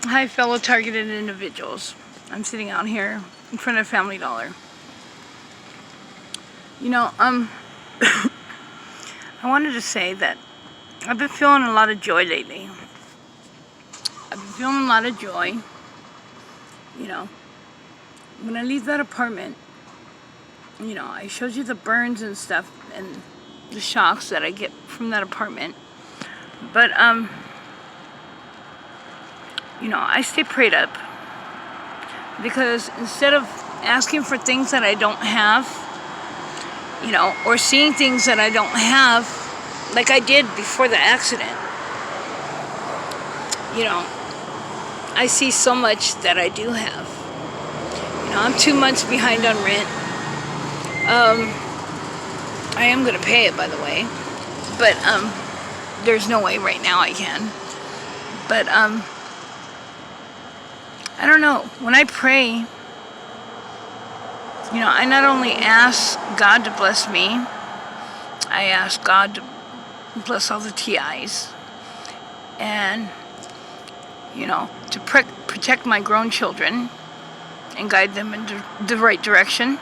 Hi, fellow targeted individuals. I'm sitting out here in front of Family Dollar. I wanted to say that I've been feeling a lot of joy lately. I've been feeling a lot of joy. You know, when I leave that apartment, I showed you the burns and stuff and the shocks that I get from that apartment. But, I stay prayed up because instead of asking for things that I don't have, or seeing things that I don't have, like I did before the accident, I see so much that I do have. I'm 2 months behind on rent. I am going to pay it, by the way, but there's no way right now I can. But I don't know. When I pray, I not only ask God to bless me, I ask God to bless all the TIs and, to protect my grown children and guide them in the right direction.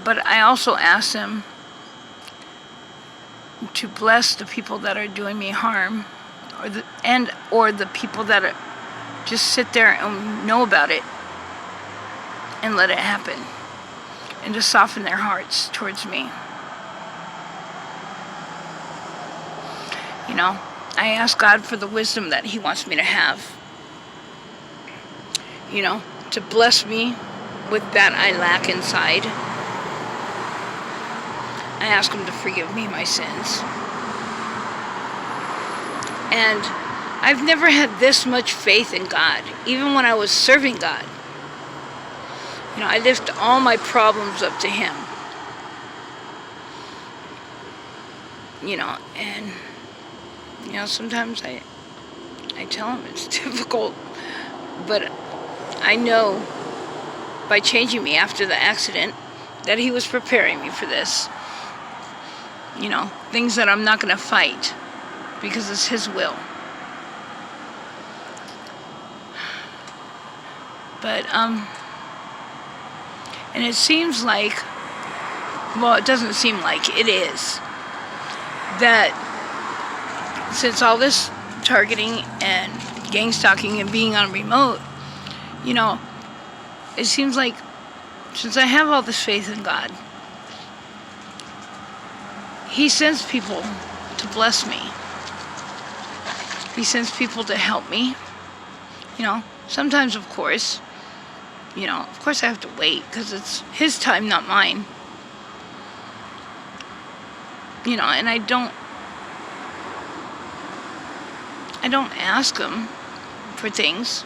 But I also ask Him to bless the people that are doing me harm, or the people that just sit there and know about it and let it happen, and to soften their hearts towards me. I ask God for the wisdom that He wants me to have. To bless me with that I lack inside. I ask Him to forgive me my sins. And I've never had this much faith in God, even when I was serving God. I lift all my problems up to Him. And sometimes I tell Him it's difficult, but I know by changing me after the accident that He was preparing me for this. Things that I'm not going to fight because it's His will. But, and it seems like, well, it doesn't seem like, it is, that since all this targeting and gang stalking and being on remote, it seems like since I have all this faith in God, He sends people to bless me. He sends people to help me. Sometimes, of course I have to wait because it's His time, not mine. And I don't ask Him for things.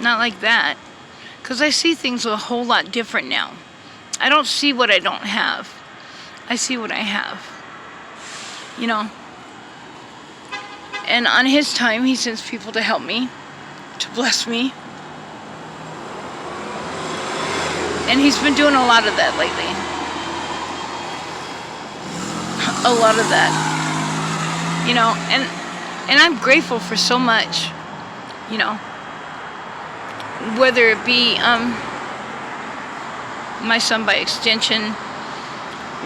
Not like that. Because I see things a whole lot different now. I don't see what I don't have. I see what I have. And on His time, He sends people to help me, to bless me. And He's been doing a lot of that lately. A lot of that. And I'm grateful for so much. Whether it be my son by extension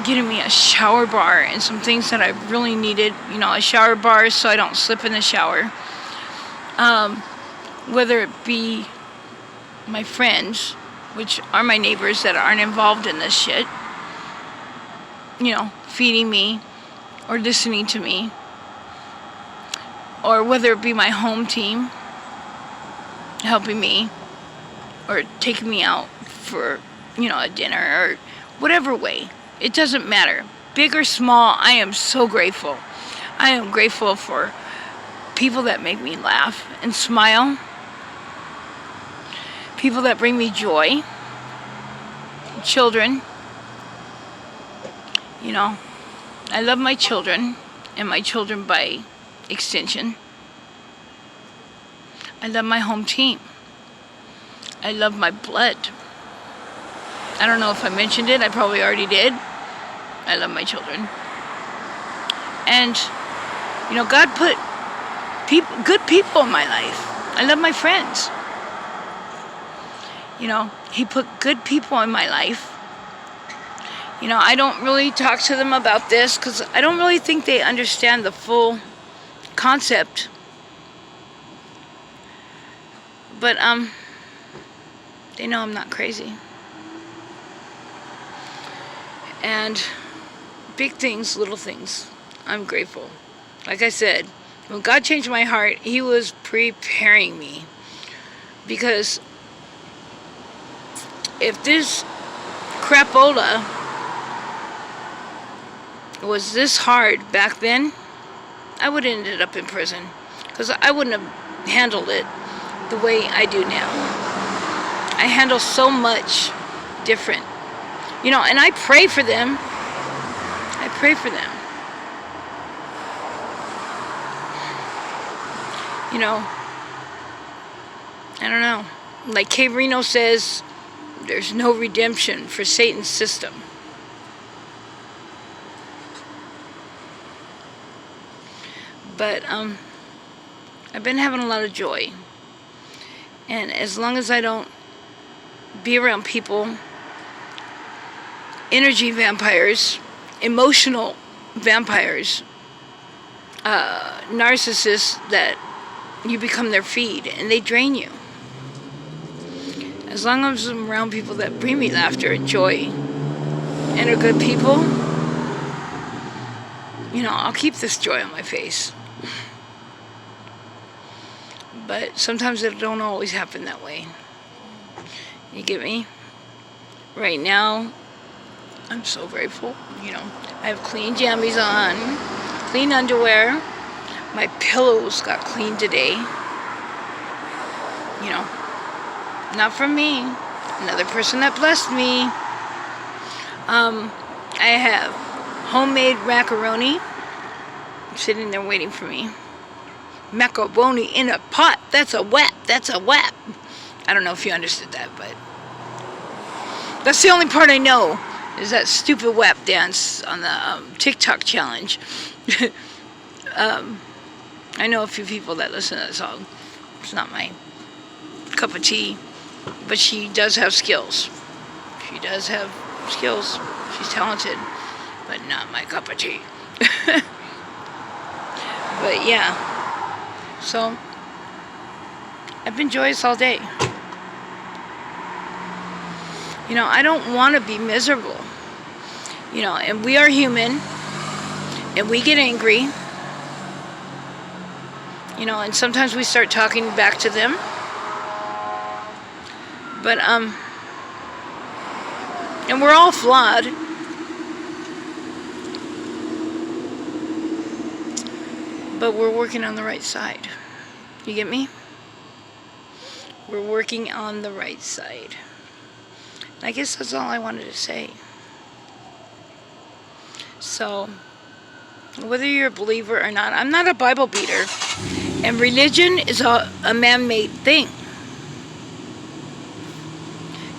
getting me a shower bar and some things that I really needed, a shower bar so I don't slip in the shower. Whether it be my friends, which are my neighbors that aren't involved in this shit, feeding me or listening to me. Or whether it be my home team helping me or taking me out for, a dinner or whatever way. It doesn't matter. Big or small, I am so grateful. I am grateful for people that make me laugh and smile. People that bring me joy. Children. I love my children and my children by extension. I love my home team. I love my blood. I don't know if I mentioned it. I probably already did. I love my children. And, God put good people in my life. I love my friends. You know, he put good people in my life. You know, I don't really talk to them about this because I don't really think they understand the full concept. But, they know I'm not crazy. And big things, little things, I'm grateful. Like I said, when God changed my heart, he was preparing me. Because if this crapola was this hard back then, I would have ended up in prison. Because I wouldn't have handled it the way I do now. I handle so much different. You know, and I pray for them. I pray for them. You know, I don't know. Like Kay Reno says, there's no redemption for Satan's system. But I've been having a lot of joy. And as long as I don't be around people, energy vampires, emotional vampires, narcissists that you become their feed and they drain you. As long as I'm around people that bring me laughter and joy and are good people, you know, I'll keep this joy on my face. But sometimes it don't always happen that way. You get me? Right now, I'm so grateful. You know, I have clean jammies on, clean underwear. My pillows got cleaned today. You know, not from me. Another person that blessed me. I have homemade macaroni sitting there waiting for me. Macaroni in a pot. That's a WAP. That's a WAP. I don't know if you understood that, but that's the only part I know is that stupid WAP dance on the TikTok challenge. I know a few people that listen to that song. It's not my cup of tea, but she does have skills. She does have skills. She's talented, but not my cup of tea. But yeah, so I've been joyous all day. You know, I don't want to be miserable. You know, and we are human, and we get angry. You know, and sometimes we start talking back to them. But, and we're all flawed. But we're working on the right side. You get me? We're working on the right side. And I guess that's all I wanted to say. So, whether you're a believer or not, I'm not a Bible beater. And religion is a man-made thing.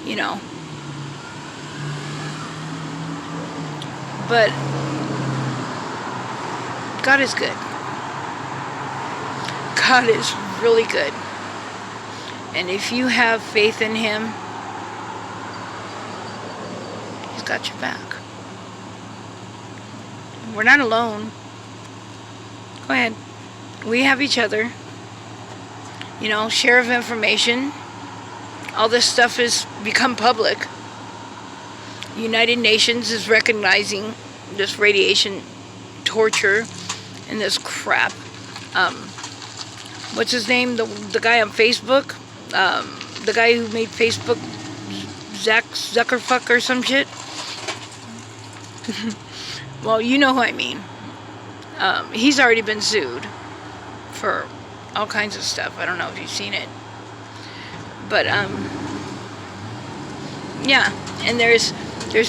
You know. But God is good. God is really good. And if you have faith in Him, He's got your back. We're not alone. Go ahead. We have each other. You know, share of information. All this stuff has become public. United Nations is recognizing this radiation torture and this crap. What's his name? The guy on Facebook? The guy who made Facebook, Zuckerfuck or some shit? Well, you know who I mean. He's already been sued for all kinds of stuff. I don't know if you've seen it. But, yeah. And there's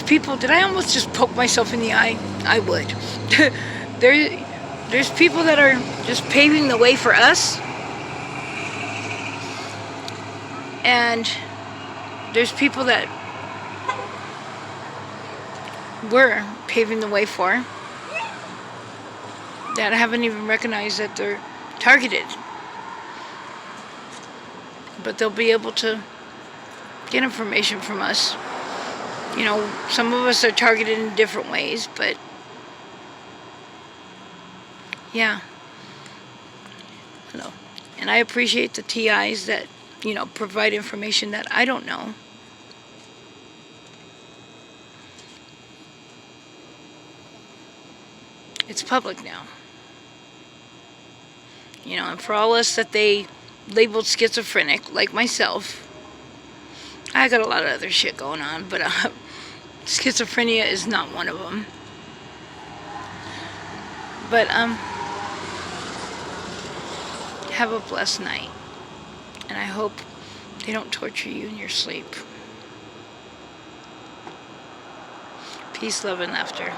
people... Did I almost just poke myself in the eye? I would. There's people that are just paving the way for us. And there's people that we're paving the way for that haven't even recognized that they're targeted. But they'll be able to get information from us. You know, some of us are targeted in different ways, but yeah. Hello. And I appreciate the TIs that, you know, provide information that I don't know. It's public now. You know, and for all us that they labeled schizophrenic, like myself, I got a lot of other shit going on, but schizophrenia is not one of them. But have a blessed night, and I hope they don't torture you in your sleep. Peace, love, and laughter.